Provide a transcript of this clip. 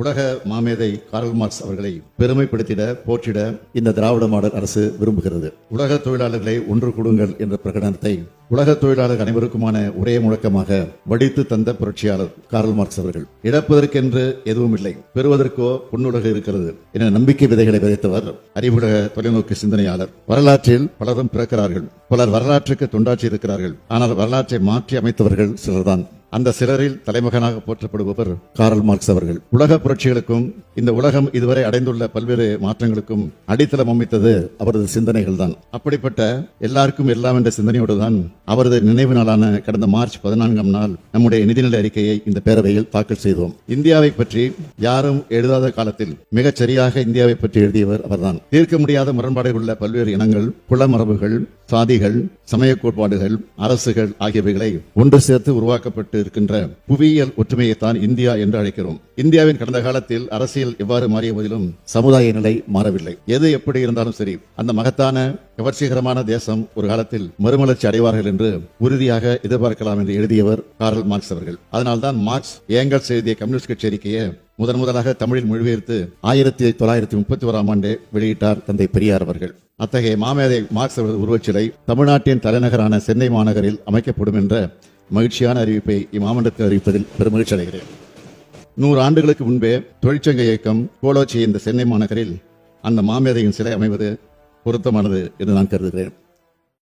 உலக மாமேதை Karl Marx அவர்களை பெருமைப்படுத்திட போற்றிட இந்த திராவிட மாடல் அரசு விரும்புகிறது. உலக தொழிலாளர்களை ஒன்று கூடுங்கள் என்ற பிரகடனத்தை உலக தொழிலாளர் அனைவருக்குமான ஒரே முழக்கமாக வடித்து தந்த புரட்சியாளர் கார்ல் மார்க்ஸ் அவர்கள். இழப்பதற்கென்று எதுவும் இல்லை, பெறுவதற்கோ பொன்னுலக இருக்கிறது என நம்பிக்கை விதைகளை விதைத்தவர் அறிவுலக தொலைநோக்கு சிந்தனையாளர். வரலாற்றில் பலரும் பிறக்கிறார்கள், பலர் வரலாற்றுக்கு தொண்டாற்றி இருக்கிறார்கள். ஆனால் வரலாற்றை மாற்றி அமைத்தவர்கள் சிலர்தான். அந்த சிலரில் தலைமகனாக போற்றப்படுபவர் கார்ல் மார்க்ஸ் அவர்கள். உலக புரட்சிகளுக்கும் இந்த உலகம் இதுவரை அடைந்துள்ள பல்வேறு மாற்றங்களுக்கும் அடித்தளம் அமைத்தது அவரது சிந்தனைகள் தான். அப்படிப்பட்ட எல்லாருக்கும் எல்லாம் என்ற சிந்தனையோடு தான் அவரது நினைவு நாளான கடந்த மார்ச் 14ஆம் நாள் நம்முடைய நிதிநிலை அறிக்கையை இந்த பேரவையில் தாக்கல் செய்தோம். இந்தியாவை பற்றி யாரும் எழுதாத காலத்தில் மிகச் சரியாக இந்தியாவை பற்றி எழுதியவர் அவர்தான். தீர்க்க முடியாத முரண்பாடுகள் உள்ள பல்வேறு இனங்கள், குலமரபுகள், சாதிகள், சமய கோட்பாடுகள், அரசுகள் ஆகியவைகளை ஒன்று சேர்த்து உருவாக்கப்பட்டு இருக்கின்ற புவியியல் ஒற்றுமையைத்தான் இந்தியா என்று அழைக்கிறோம். இந்தியாவின் கடந்த காலத்தில் அரசியல் எவ்வாறு மாறிய போதிலும் சமுதாய நிலை மாறவில்லை. எது எப்படி இருந்தாலும் சரி, அந்த மகத்தான கவர்ச்சிகரமான தேசம் ஒரு காலத்தில் மறுமலர்ச்சி அடைவார்கள் என்று உறுதியாக எதிர்பார்க்கலாம் என்று எழுதியவர் கார்ல் மார்க்ஸ் அவர்கள். அதனால்தான் மார்க்ஸ் ஏங்கல்ஸ் எழுதிய கம்யூனிஸ்ட் கட்சி அறிக்கையை முதலாக தமிழில் மொழிபெயர்த்து 1931ஆம் ஆண்டு வெளியிட்டார் தந்தை பெரியார் அவர்கள். அத்தகைய மாமேதை மார்க்ஸ் அவரது உருவச்சிலை தமிழ்நாட்டின் தலைநகரான சென்னை மாநகரில் அமைக்கப்படும் என்ற மகிழ்ச்சியான அறிவிப்பை இம்மாமன்றத்தில் அறிவிப்பதில் பெருமகிழ்ச்சி அடைகிறேன். 100 ஆண்டுகளுக்கு முன்பே தொழிற்சங்க இயக்கம் கோலோச்சிய இந்த சென்னை மாநகரில் அந்த மாமேதையின் சிலை அமைவது பொருத்தமானது என்று நான் கருதுகிறேன்.